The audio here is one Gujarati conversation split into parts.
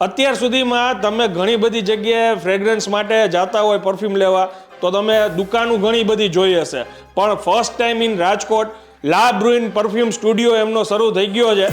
અત્યાર સુધીમાં તમે ઘણી બધી જગ્યાએ ફ્રેગ્રન્સ માટે જતા હોય પરફ્યુમ લેવા તો તમે દુકાનો ઘણી બધી જોઈ હશે, પણ ફર્સ્ટ ટાઈમ ઇન રાજકોટ લા બ્રુઇન પરફ્યુમ સ્ટુડિયો એમનો શરૂ થઈ ગયો છે.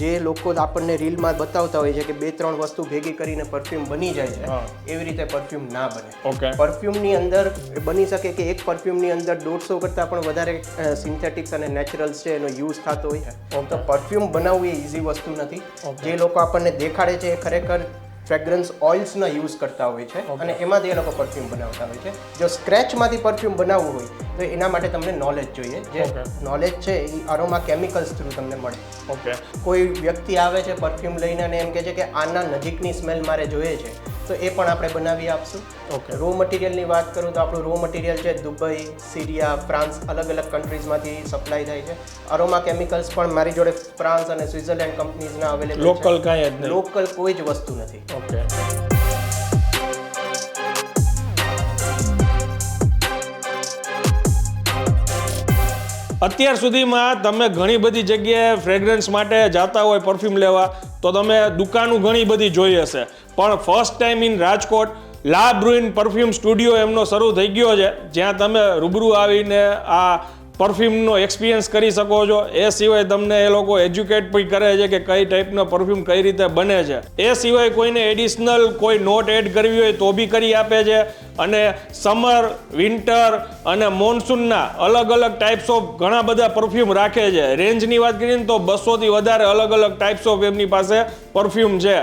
જે લોકો આપણને રીલમાં બતાવતા હોય છે કે 2-3 વસ્તુ ભેગી કરીને પરફ્યુમ બની જાય છે, એવી રીતે પરફ્યુમ ના બને. ઓકે. પરફ્યુમની અંદર બની શકે કે એક પરફ્યુમની અંદર 150 કરતાં પણ વધારે સિન્થેટિક્સ અને નેચરલ્સ છે એનો યુઝ થતો હોય છે. તો પરફ્યુમ બનાવવું એ ઇઝી વસ્તુ નથી. જે લોકો આપણને દેખાડે છે એ ખરેખર ફ્રેગ્રન્સ ઓઇલ્સનો યુઝ કરતા હોય છે અને એમાંથી એ લોકો પરફ્યુમ બનાવતા હોય છે. જો સ્ક્રેચમાંથી પરફ્યુમ બનાવવું હોય તો એના માટે તમને નોલેજ જોઈએ. જે નોલેજ છે એ અરોમા કેમિકલ્સ થ્રુ તમને મળે. ઓકે. કોઈ વ્યક્તિ આવે છે પરફ્યુમ લઈને અને એમ કહે છે કે આના નજીકની સ્મેલ મારે જોઈએ છે, તો એ પણ આપણે બનાવી આપશું. ઓકે. રો મટીરિયલની વાત કરું તો આપણું રો મટીરિયલ છે દુબઈ, સિરિયા, ફ્રાન્સ, અલગ અલગ કન્ટ્રીઝમાંથી સપ્લાય થાય છે. અરોમા કેમિકલ્સ પણ મારી જોડે ફ્રાન્સ અને સ્વિટ્ઝરલેન્ડ કંપનીઝના અવેલેબલ છે. લોકલ કાંઈ જ નહીં. લોકલ કોઈ જ વસ્તુ નથી. ઓકે. અત્યાર સુધીમાં તમે ઘણી બધી જગ્યાએ ફ્રેગ્રન્સ માટે જતા હોય પરફ્યુમ લેવા તો તમે દુકાનો ઘણી બધી જોઈ હશે, પણ ફર્સ્ટ ટાઈમ ઇન રાજકોટ લા બ્રુઇન પરફ્યુમ સ્ટુડિયો એમનો શરૂ થઈ ગયો છે, જ્યાં તમે રૂબરૂ આવીને આ પરફ્યુમનો એક્સપિરિયન્સ કરી શકો છો. એ સિવાય તમને એ લોકો એજ્યુકેટ પણ કરે છે કે કઈ ટાઈપનો પરફ્યુમ કઈ રીતે બને છે. એ સિવાય કોઈને એડિશનલ કોઈ નોટ એડ કરવી હોય તો બી કરી આપે છે. અને સમર, વિન્ટર અને મોન્સૂનના અલગ અલગ ટાઈપ્સ ઓફ ઘણા બધા પરફ્યુમ રાખે છે. રેન્જની વાત કરીએ ને તો 200થી વધારે અલગ અલગ ટાઈપ્સ ઓફ એમની પાસે પરફ્યુમ છે.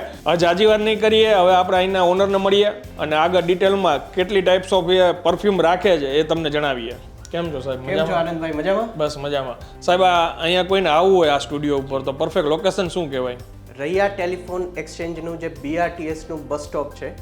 જાજી વાત નહીં કરીએ, હવે આપણે અહીંના ઓનરને મળીએ અને આગળ ડિટેલમાં કેટલી ટાઈપ્સ ઓફ પરફ્યુમ રાખે છે એ તમને જણાવીએ. કેમ છો સાહેબ? કેમ છો આનંદભાઈ? મજામાં? બસ મજામાં. સાહેબ, અહીંયા કોઈને આવવું હોય આ સ્ટુડિયો ઉપર તો પરફેક્ટ લોકેશન શું કહેવાય? રૈયા ટેલિફોન એક્સચેન્જનું જે BRTSનું બસ સ્ટોપ છે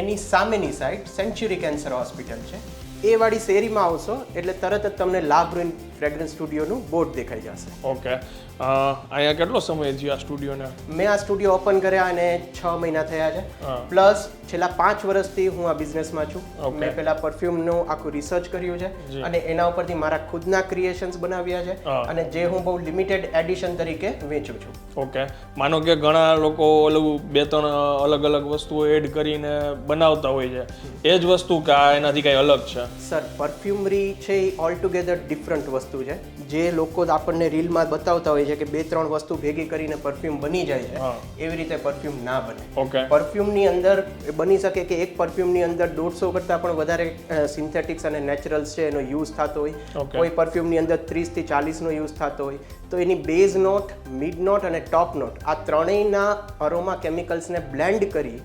એની સામેની સાઈડ સેન્ચ્યુરી કેન્સર હોસ્પિટલ છે, એ વાળી શેરીમાં આવશો એટલે તરત જ તમને લા બ્રુઇન ફ્રેગ્રન્સ સ્ટુડિયોનું બોર્ડ દેખાઈ જશે. ઓકે. અહીંયા કેટલો સમય થયો આ સ્ટુડિયોને? મેં આ સ્ટુડિયો ઓપન કર્યા અને 6 મહિના થયા છે. પ્લસ છેલ્લા 5 વર્ષથી હું આ બિઝનેસમાં છું. મેં પહેલા પરફ્યુમનું આખું રિસર્ચ કર્યું છે અને એના ઉપરથી મારા ખુદના ક્રિએશન્સ બનાવ્યા છે અને જે હું બહુ લિમિટેડ એડિશન તરીકે વેચું છું. ઓકે. માનો કે ઘણા લોકો ઓલું 2-3 અલગ અલગ વસ્તુઓ એડ કરીને બનાવતા હોય છે, એ જ વસ્તુ કે એનાથી કંઈ અલગ છે? સર, પરફ્યુમરી છે એ ઓલ ટુગેધર ડિફરન્ટ વસ્તુ છે. જે લોકો આપણને રીલમાં બતાવતા હોય છે કે 2-3 વસ્તુ ભેગી કરીને પરફ્યુમ બની જાય છે, એવી રીતે પરફ્યુમ ના બને. ઓકે. પરફ્યુમની અંદર બની શકે કે એક પરફ્યુમની અંદર 150 કરતાં પણ વધારે સિન્થેટિક્સ અને નેચરલ્સ છે એનો યુઝ થતો હોય. કોઈ પરફ્યુમની અંદર 30થી 40નો યુઝ થતો હોય. તો એની બેઝ નોટ, મિડ નોટ અને ટોપ નોટ, આ ત્રણેયના અરોમા કેમિકલ્સને બ્લેન્ડ કરી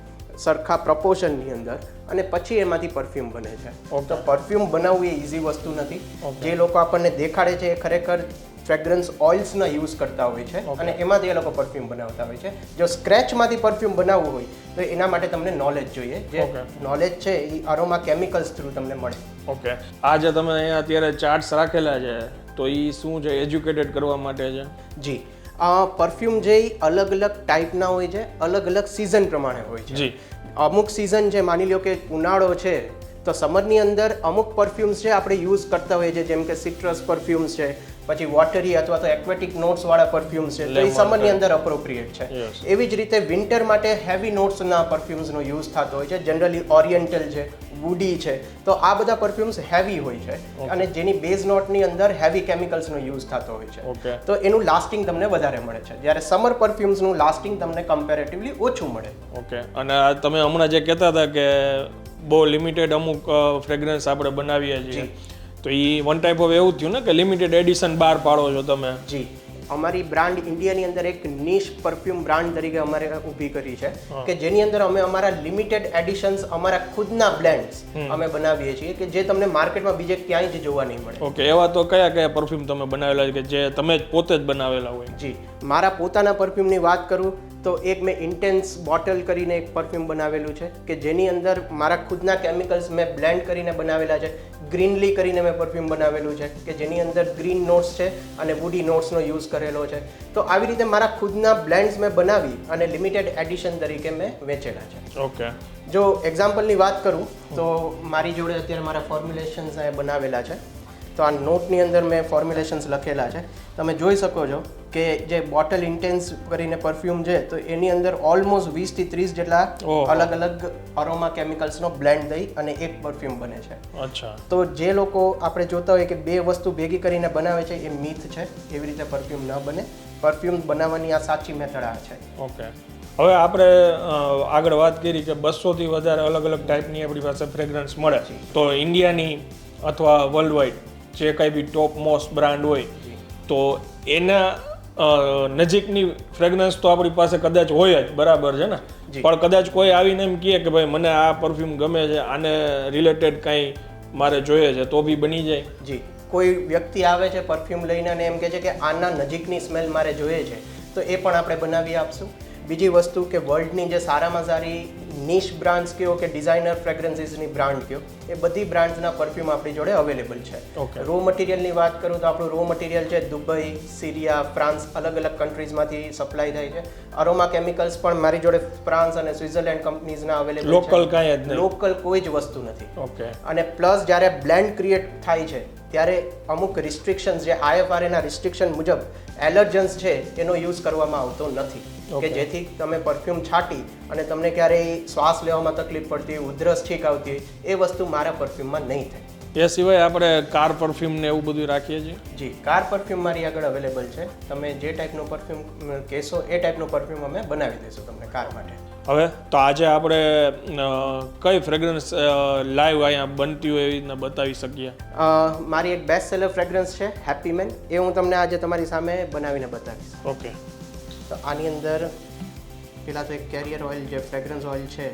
સરખા પ્રપોર્શનની અંદર અને પછી એમાંથી પરફ્યુમ બને છે. તો પરફ્યુમ બનાવવું એ ઇઝી વસ્તુ નથી. જે લોકો આપણને દેખાડે છે એ ખરેખર ફ્રેગ્રન્સ ઓઇલ્સનો યુઝ કરતા હોય છે અને એમાંથી એ લોકો પરફ્યુમ બનાવતા હોય છે. જો સ્ક્રેચમાંથી પરફ્યુમ બનાવવું હોય તો એના માટે તમને નોલેજ જોઈએ. જે નોલેજ છે એ અરોમા કેમિકલ્સ થ્રુ તમને મળે. ઓકે. આ જે તમે અહીંયા અત્યારે ચાર્ટ્સ રાખેલા છે તો એ શું છે? એજ્યુકેટેડ કરવા માટે છે? જી. પરફ્યુમ જે અલગ અલગ ટાઈપના હોય છે, અલગ અલગ સિઝન પ્રમાણે હોય છે. અમુક સિઝન છે, માની લો કે ઉનાળો છે તો સમરની અંદર અમુક પરફ્યુમ્સ છે આપણે યુઝ કરતા હોઈએ છીએ, જેમ કે સિટ્રસ પરફ્યુમ્સ છે, પછી વોટરી અથવા તો એક્વેટિક નોટ્સ વાળા પરફ્યુમ્સ છે, તો એ સમરની અંદર અપ્રોપ્રિએટ છે. એવી જ રીતે વિન્ટર માટે હેવી નોટ્સના પરફ્યુમ્સનો યુઝ થતો હોય છે. જનરલી ઓરિએન્ટલ છે, વુડી છે, તો આ બધા પરફ્યુમ્સ હેવી હોય છે અને જેની બેઝ નોટની અંદર હેવી કેમિકલ્સનો યુઝ થતો હોય છે. તો એનું લાસ્ટિંગ તમને વધારે મળે છે, જ્યારે સમર પરફ્યુમ્સનું લાસ્ટિંગ તમને કમ્પેરેટિવલી ઓછું મળે. ઓકે. અને તમે હમણાં જે કહેતા હતા કે બહુ લિમિટેડ અમુક ફ્રેગ્રન્સ આપણે બનાવીએ છીએ, તો એ વન ટાઈપ ઓફ એવું થયું ને કે લિમિટેડ એડિશન બહાર પાડો છો તમે? જી. અમારી બ્રાન્ડ ઇન્ડિયાની અંદર એક નિશ પરફ્યુમ બ્રાન્ડ તરીકે અમારે ઊભી કરી છે કે જેની અંદર અમે અમારા લિમિટેડ એડિશન્સ, અમારા ખુદના બ્લેન્ડ્સ અમે બનાવીએ છીએ કે જે તમને માર્કેટમાં બીજે ક્યાંય જ જોવા નહીં મળે. ઓકે. એવા તો કયા કયા પરફ્યુમ તમે બનાવેલા છે કે જે તમે પોતે જ બનાવેલા હોય? જી. મારા પોતાના પરફ્યુમની વાત કરું તો એક મેં ઇન્ટેન્સ બોટલ કરીને એક પરફ્યુમ બનાવેલું છે કે જેની અંદર મારા ખુદના કેમિકલ્સ મેં બ્લેન્ડ કરીને બનાવેલા છે. ગ્રીનલી કરીને મેં પરફ્યુમ બનાવેલું છે કે જેની અંદર ગ્રીન નોટ્સ છે અને વુડી નોટ્સનો યુઝ કરેલો છે. તો આવી રીતે મારા ખુદના બ્લેન્ડ્સ મેં બનાવી અને લિમિટેડ એડિશન તરીકે મેં વેચેલા છે. ઓકે. જો એક્ઝામ્પલની વાત કરું તો મારી જોડે અત્યારે મારા ફોર્મ્યુલેશન્સ બનાવેલા છે. તો આ નોટની અંદર મેં ફોર્મ્યુલેશન્સ લખેલા છે. તમે જોઈ શકો છો કે જે બોટલ ઇન્ટેન્સ કરીને પરફ્યુમ છે તો એની અંદર ઓલમોસ્ટ 20 થી 30 જેટલા અલગ અલગ અરોમા કેમિકલ્સનો બ્લેન્ડ થઈ અને એક પરફ્યુમ બને છે. અચ્છા. તો જે લોકો આપણે જોતા હોય કે બે વસ્તુ ભેગી કરીને બનાવે છે એ મિથ છે. એવી રીતે પરફ્યુમ ન બને. પરફ્યુમ બનાવવાની આ સાચી મેથડ આ છે. ઓકે. હવે આપણે આગળ વાત કરી કે 200 થી વધારે અલગ અલગ ટાઈપની આપણી પાસે ફ્રેગ્રન્સ મળે છે. તો ઇન્ડિયાની અથવા વર્લ્ડ વાઇડ જે કંઈ બી ટોપ મોસ્ટ બ્રાન્ડ હોય તો એના નજીકની ફ્રેગ્રન્સ તો આપણી પાસે કદાચ હોય જ, બરાબર છે ને? પણ કદાચ કોઈ આવીને એમ કહે કે ભાઈ મને આ પરફ્યુમ ગમે છે, આને રિલેટેડ કંઈ મારે જોઈએ છે, તો બી બની જાય? જી. કોઈ વ્યક્તિ આવે છે પરફ્યુમ લઈને અને એમ કહે છે કે આના નજીકની સ્મેલ મારે જોઈએ છે તો એ પણ આપણે બનાવી આપશું. બીજી વસ્તુ કે વર્લ્ડની જે સારામાં સારી નિશ બ્રાન્ડ્સ કયો કે ડિઝાઇનર ફ્રેગ્રન્સીસની બ્રાન્ડ કયો એ બધી બ્રાન્ડ્સના પરફ્યુમ આપણી જોડે અવેલેબલ છે. રો મટીરિયલની વાત કરું તો આપણું રો મટીરિયલ છે દુબઈ, સિરિયા, ફ્રાન્સ, અલગ અલગ કન્ટ્રીઝમાંથી સપ્લાય થાય છે. અરોમા કેમિકલ્સ પણ મારી જોડે ફ્રાન્સ અને સ્વિટ્ઝરલેન્ડ કંપનીઝના અવેલેબલ છે. લોકલ કાંઈ જ નહીં. લોકલ કોઈ જ વસ્તુ નથી. ઓકે. અને પ્લસ જ્યારે બ્લેન્ડ ક્રિએટ થાય છે ત્યારે અમુક રિસ્ટ્રિક્શન્સ જે IFRA ના રિસ્ટ્રિક્શન મુજબ એલર્જન્સ છે એનો યુઝ કરવામાં આવતો નથી કે જેથી તમે પરફ્યુમ છાંટી અને તમને ક્યારેય શ્વાસ લેવામાં તકલીફ પડતી હોય, ઉધરસ છીંક આવતી હોય, એ વસ્તુ મારા પરફ્યુમમાં નહીં થાય. એ સિવાય આપણે કાર પરફ્યુમ ને એવું બધું રાખીએ છીએ? જી, કાર પરફ્યુમ મારી આગળ અવેલેબલ છે. તમે જે ટાઈપનું પરફ્યુમ કહેશો એ ટાઈપનું પરફ્યુમ અમે બનાવી દઈશું તમને કાર માટે. હવે તો આજે આપણે કઈ ફ્રેગ્રન્સ લાઈવ અહીંયા બનતી હોય એવી રીતના બતાવી શકીએ? મારી એક બેસ્ટ સેલર ફ્રેગ્રન્સ છે હેપી મેન. એ હું તમને આજે તમારી સામે બનાવીને બતાવીશ. ઓકે. તો આની અંદર પેલા તો એક કેરિયર ઓઇલ જે ફ્રેગ્રન્સ ઓઇલ છે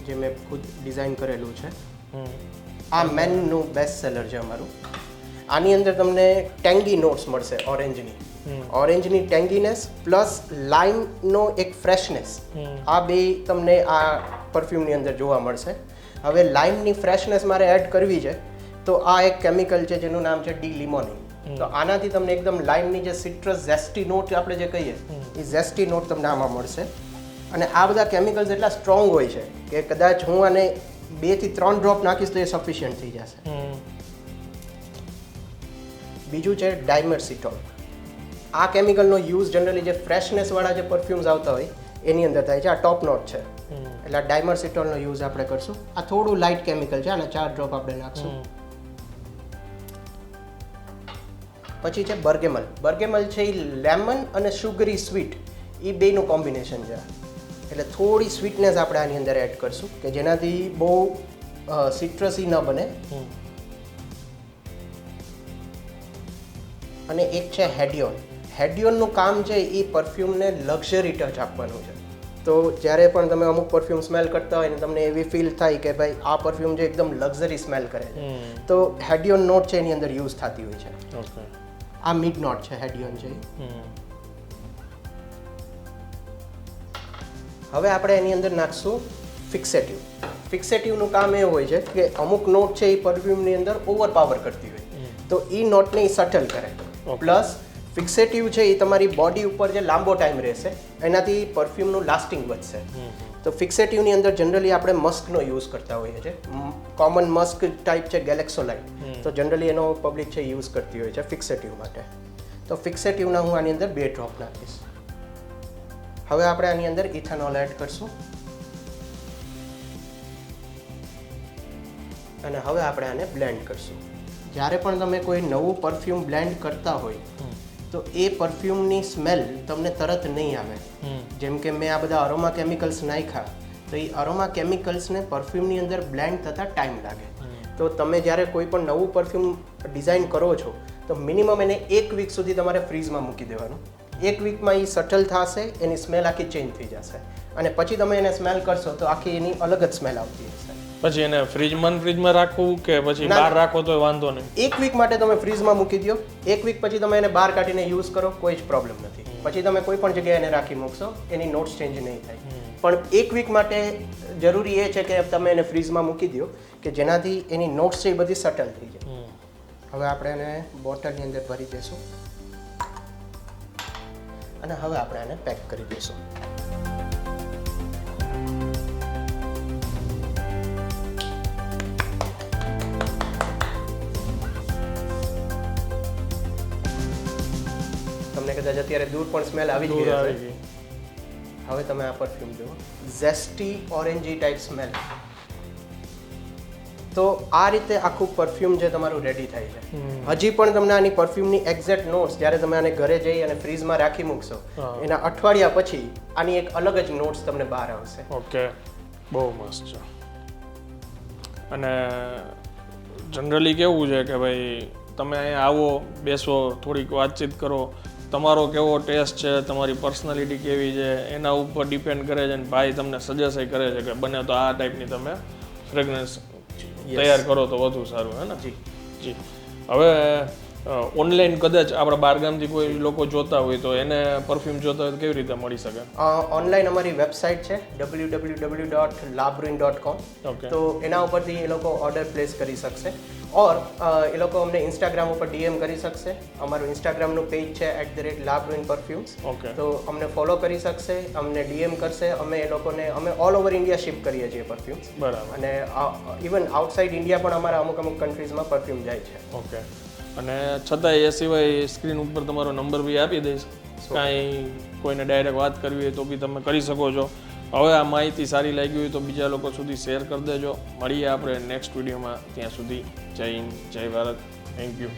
જે મેં ખુદ ડિઝાઇન કરેલું છે. આ મેનનું બેસ્ટ સેલર છે અમારું. આની અંદર તમને ટેંગી નોટ્સ મળશે ઓરેન્જની. ઓરેન્જની ટેંગીનેસ પ્લસ લાઇમનો એક ફ્રેશનેસ, આ બે તમને આ પરફ્યુમની અંદર જોવા મળશે. હવે લાઇમની ફ્રેશનેસ મારે એડ કરવી છે તો આ એક કેમિકલ છે જેનું નામ છે ડી લિમોનિન. તો આનાથી તમને એકદમ લાઇમની જે સિટ્રસ ઝેસ્ટી નોટ આપણે જે કહીએ એ ઝેસ્ટી નોટ તમને આમાં મળશે. અને આ બધા કેમિકલ્સ એટલા સ્ટ્રોંગ હોય છે કે કદાચ હું આને 2 થી 3 ડ્રોપ નાખીશ તો એ સફિશિયન્ટ થઈ જશે. બીજું છે ડાયમરસિટોલ. આ કેમિકલનો યુઝ જનરલી જે ફ્રેશનેસવાળા જે પરફ્યુમ્સ આવતા હોય એની અંદર થાય છે. આ ટોપ નોટ છે એટલે આ ડાયમરસિટોલનો યુઝ આપણે કરશું. આ થોડું લાઇટ કેમિકલ છે અને 4 ડ્રોપ આપણે નાખશું. પછી છે બર્ગેમલ. બર્ગેમલ છે એ લેમન અને શુગરી સ્વીટ એ બેનું કોમ્બિનેશન છે. એટલે થોડી સ્વીટનેસ આપણે આની અંદર એડ કરશું કે જેનાથી બહુ સિટ્રસી ન બને. અને એક છે હેડિયોન. હેડિયોનનું કામ છે એ પરફ્યુમને લક્ઝરી ટચ આપવાનું છે. તો જ્યારે પણ તમે અમુક પરફ્યુમ સ્મેલ કરતા હોય ને તમને એવી ફીલ થાય કે ભાઈ આ પરફ્યુમ જે એકદમ લક્ઝરી સ્મેલ કરે છે તો હેડિયોન નોટ છે એની અંદર યુઝ થતી હોય છે. ઓકે. આ મિડ નોટ છે, હેડિયોન છે. હવે આપણે એની અંદર નાખશું ફિક્સેટિવ. ફિક્સેટિવનું કામ એ હોય છે કે અમુક નોટ છે એ પરફ્યુમની અંદર ઓવરપાવર કરતી હોય તો એ નોટને એ સટલ કરે. પ્લસ ફિક્સેટિવ છે એ તમારી બોડી ઉપર જે લાંબો ટાઈમ રહેશે એનાથી પરફ્યુમનું લાસ્ટિંગ વધશે. તો ફિક્સેટિવની અંદર જનરલી આપણે મસ્કનો યુઝ કરતા હોઈએ છીએ. કોમન મસ્ક ટાઈપ છે ગેલેક્સોલાઇટ. તો જનરલી એનો પબ્લિક છે યુઝ કરતી હોય છે ફિક્સેટિવ માટે. તો ફિક્સેટિવના હું આની અંદર 2 ડ્રોપ નાખીશ. હવે આપણે આની અંદર ઇથેનોલ એડ કરશું અને હવે આપણે આને બ્લેન્ડ કરશું. જ્યારે પણ તમે કોઈ નવું પરફ્યુમ બ્લેન્ડ કરતા હોય તો એ પરફ્યુમની સ્મેલ તમને તરત નહીં આવે. જેમ કે મેં આ બધા અરોમા કેમિકલ્સ નાખ્યા તો એ અરોમા કેમિકલ્સને પરફ્યુમની અંદર બ્લેન્ડ થતાં ટાઈમ લાગે. તો તમે જ્યારે કોઈ પણ નવું પરફ્યુમ ડિઝાઇન કરો છો તો મિનિમમ એને 1 વીક સુધી તમારે ફ્રીઝમાં મૂકી દેવાનું. 1 વીકમાં એ સટલ થશે, એની સ્મેલ આખી ચેન્જ થઈ જશે અને પછી તમે એને સ્મેલ કરશો તો આખી એની અલગ જ સ્મેલ આવતી હશે. પછી એને ફ્રીજમાં રાખવું કે પછી બહાર રાખો તો વાંધો નહીં? 1 વીક માટે તમે ફ્રીઝમાં મૂકી દો. 1 વીક પછી તમે એને બહાર કાઢીને યુઝ કરો, કોઈ જ પ્રોબ્લેમ નથી. પછી તમે કોઈ પણ જગ્યાએ એને રાખી મૂકશો એની નોટ્સ ચેન્જ નહીં થાય. પણ 1 વીક માટે જરૂરી એ છે કે તમે એને ફ્રીઝમાં મૂકી દો કે જેનાથી એની નોટ્સ છે એ બધી સટલ થઈ જાય. હવે આપણે એને બોટલની અંદર ભરી દઈશું અને હવે આપણે આને પેક કરી દઈશું. તમને કદાચ અત્યારે દૂર પણ સ્મેલ આવી જ દૂર ગઈ આવી હશે. ગઈ. હવે તમે આ પરફ્યુમ જુઓ, ઝેસ્ટી ઓરેન્જી ટાઈપ સ્મેલ. તો આ રીતે આખું પરફ્યુમ જે તમારું રેડી થાય છે. હજી પણ તમને આની પરફ્યુમની એક્ઝેક્ટ નોટ્સ જ્યારે તમે આને ઘરે જઈ અને ફ્રીઝમાં રાખી મૂકશો એના અઠવાડિયા પછી આની એક અલગ જ નોટ્સ તમને બહાર આવશે. ઓકે, બહુ મસ્ત છે. અને જનરલી કેવું છે કે ભાઈ તમે અહીંયા આવો, બેસો, થોડીક વાતચીત કરો, તમારો કેવો ટેસ્ટ છે, તમારી પર્સનાલિટી કેવી છે એના ઉપર ડિપેન્ડ કરે છે. અને ભાઈ તમને સજેસ્ટ કરે છે કે બને તો આ ટાઈપની તમે ફ્રેગ્રન્સ તૈયાર કરો તો વધુ સારું, હે ને? જી જી. હવે ઓનલાઈન કદાચ આપણા બહારગામથી કોઈ લોકો જોતા હોય તો એને પરફ્યુમ જોતા હોય તો કેવી રીતે મળી શકે? ઓનલાઈન અમારી વેબસાઇટ છે www.labruin.com. ઓકે, તો એના ઉપરથી એ લોકો ઓર્ડર પ્લેસ કરી શકશે. ઓર એ લોકો અમને ઇન્સ્ટાગ્રામ ઉપર ડીએમ કરી શકશે. અમારું ઇન્સ્ટાગ્રામનું પેજ છે @labruinperfumes. ઓકે, તો અમને ફોલો કરી શકશે, અમને ડીએમ કરશે. અમે ઓલ ઓવર ઇન્ડિયા શિપ કરીએ છીએ પરફ્યુમ્સ. બરાબર. અને ઇવન આઉટસાઇડ ઇન્ડિયા પણ અમારા અમુક કન્ટ્રીઝમાં પરફ્યુમ જાય છે. ઓકે. અને છતાંય એ સિવાય સ્ક્રીન ઉપર તમારો નંબર બી આપી દઈશ. કાંઈ કોઈને ડાયરેક્ટ વાત કરવી હોય તો બી તમે કરી શકો છો. હવે આ માહિતી સારી લાગી હોય તો બીજા લોકો સુધી શેર કરી દેજો. મળીએ આપણે નેક્સ્ટ વિડીયોમાં. ત્યાં સુધી જય હિન્દ, જય ભારત. Thank you.